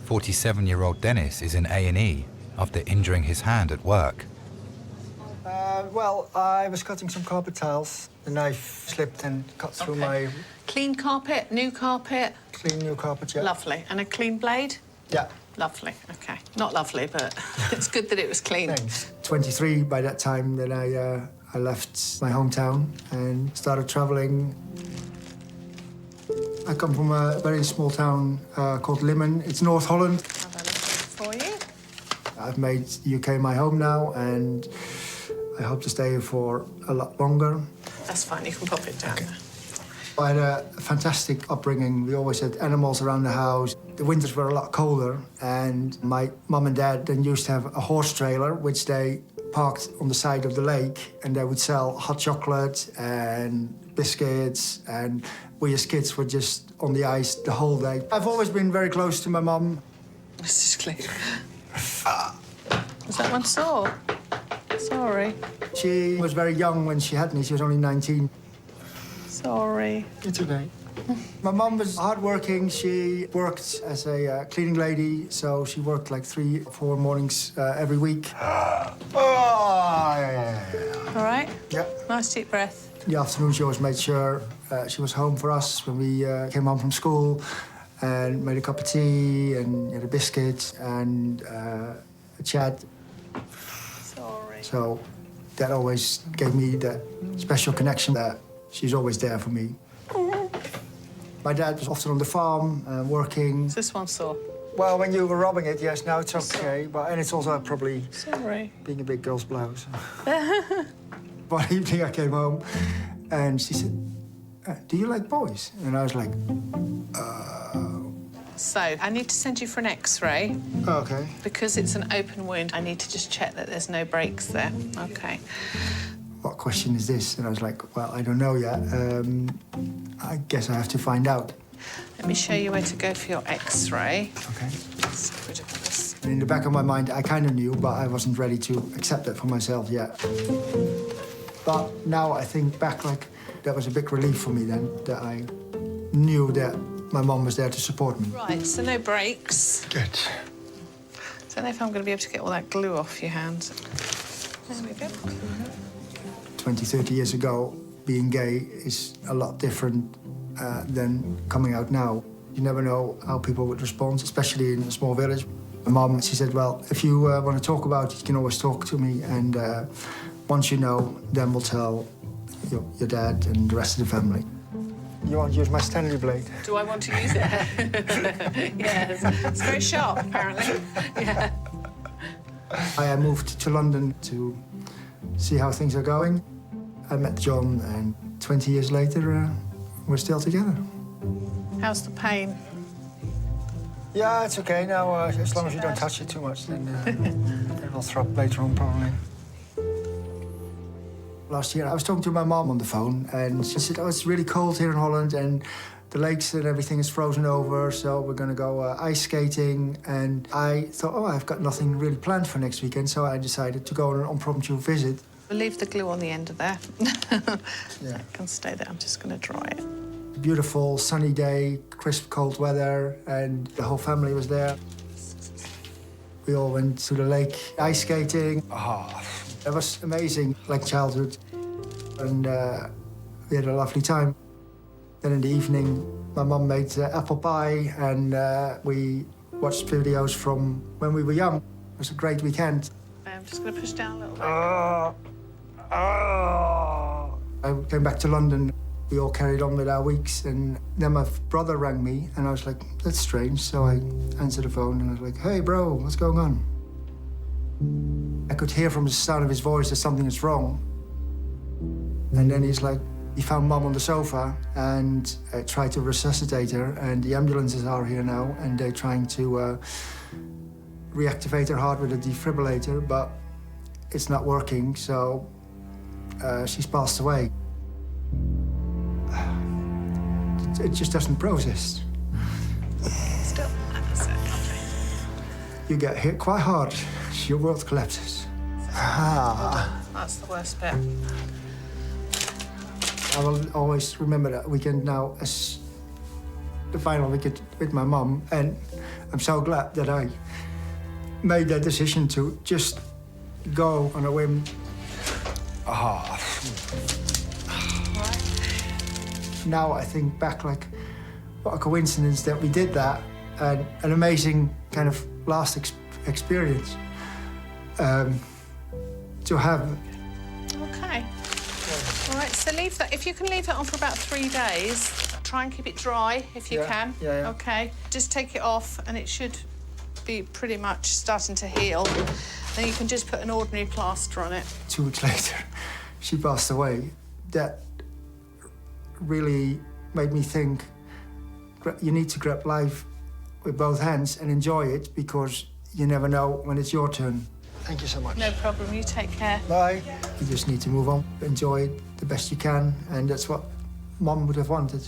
47-year-old Dennis is in A&E after injuring his hand at work. Well, I was cutting some carpet tiles. The knife slipped and cut through my... Clean carpet, new carpet? Clean new carpet, yeah. Lovely. And a clean blade? Yeah. Lovely, OK. Not lovely, but it's good that it was clean. Thanks. 23 by that time, then I left my hometown and started travelling. I come from a very small town called Limmen. It's North Holland. Have a look for you. I've made the UK my home now, and I hope to stay here for a lot longer. That's fine, you can pop it down. Okay. I had a fantastic upbringing. We always had animals around the house. The winters were a lot colder, and my mum and dad then used to have a horse trailer, which they parked on the side of the lake, and they would sell hot chocolate and biscuits, and we as kids were just on the ice the whole day. I've always been very close to my mum. This is clean. Was that one sore? Sorry. She was very young when she had me. She was only 19. Sorry. It's okay. My mum was hardworking. She worked as a cleaning lady, so she worked like 3 or 4 mornings every week. All right? Yeah. Nice deep breath. In the afternoon, she always made sure she was home for us when we came home from school, and made a cup of tea and had a biscuit and a chat. Sorry. So that always gave me that special connection that she's always there for me. My dad was often on the farm, working. Is this one sore? Well, when you were rubbing it, yes, now it's okay. But, and it's also probably Sorry. being a big girl's blouse. One evening I came home and she said, do you like boys? And I was like, So, I need to send you for an X-ray. Okay. Because it's an open wound, I need to just check that there's no breaks there. OK. What question is this? And I was like, well, I don't know yet. I guess I have to find out. Let me show you where to go for your X-ray. Okay. So rid of this. And in the back of my mind, I kind of knew, but I wasn't ready to accept it for myself yet. But now I think back, like, that was a big relief for me then, that I knew that my mum was there to support me. Right, so no breaks. Good. Don't know if I'm going to be able to get all that glue off your hand. There we go. 20, 30 years ago, being gay is a lot different than coming out now. You never know how people would respond, especially in a small village. My mum, she said, well, if you want to talk about it, you can always talk to me, and once you know, then we'll tell your dad and the rest of the family. You want to use my Stanley blade? Do I want to use it? Yes. It's very sharp, apparently. Yeah. I moved to London to see how things are going. I met John, and 20 years later, we're still together. How's the pain? Yeah, it's okay now. As long as you don't touch it too much, then it will throw up later on, probably. Last year, I was talking to my mom on the phone, and she said, oh, it's really cold here in Holland, and the lakes and everything is frozen over, so we're going to go ice skating. And I thought, oh, I've got nothing really planned for next weekend, so I decided to go on an impromptu visit. We'll leave the glue on the end of there. Yeah. It can stay there. I'm just going to dry it. Beautiful, sunny day, crisp, cold weather, and the whole family was there. We all went to the lake ice skating. Oh, that was amazing, like childhood. And we had a lovely time. Then in the evening, my mum made apple pie, and we watched videos from when we were young. It was a great weekend. I'm just going to push down a little bit. I came back to London. We all carried on with our weeks, and then my brother rang me, and I was like, that's strange. So I answered the phone, and I was like, hey, bro, what's going on? I could hear from the sound of his voice that something is wrong. And then he's like, he found Mum on the sofa and tried to resuscitate her, and the ambulances are here now, and they're trying to reactivate her heart with a defibrillator, but it's not working, so she's passed away. It just doesn't process. Still, that's it. Lovely. You get hit quite hard, your world collapses. That's the worst bit. I will always remember that weekend now as the final weekend with my mum, and I'm so glad that I made that decision to just go on a whim. Now I think back, like, what a coincidence that we did that, and an amazing kind of last experience to have. Okay. All right, so leave that. If you can leave that on for about 3 days, try and keep it dry if you can. Yeah. Okay. Just take it off and it should be pretty much starting to heal. Then you can just put an ordinary plaster on it. 2 weeks later, she passed away. That really made me think, you need to grab life with both hands and enjoy it, because you never know when it's your turn. Thank you so much. No problem. You take care. Bye. You just need to move on, enjoy it the best you can, and that's what Mum would have wanted.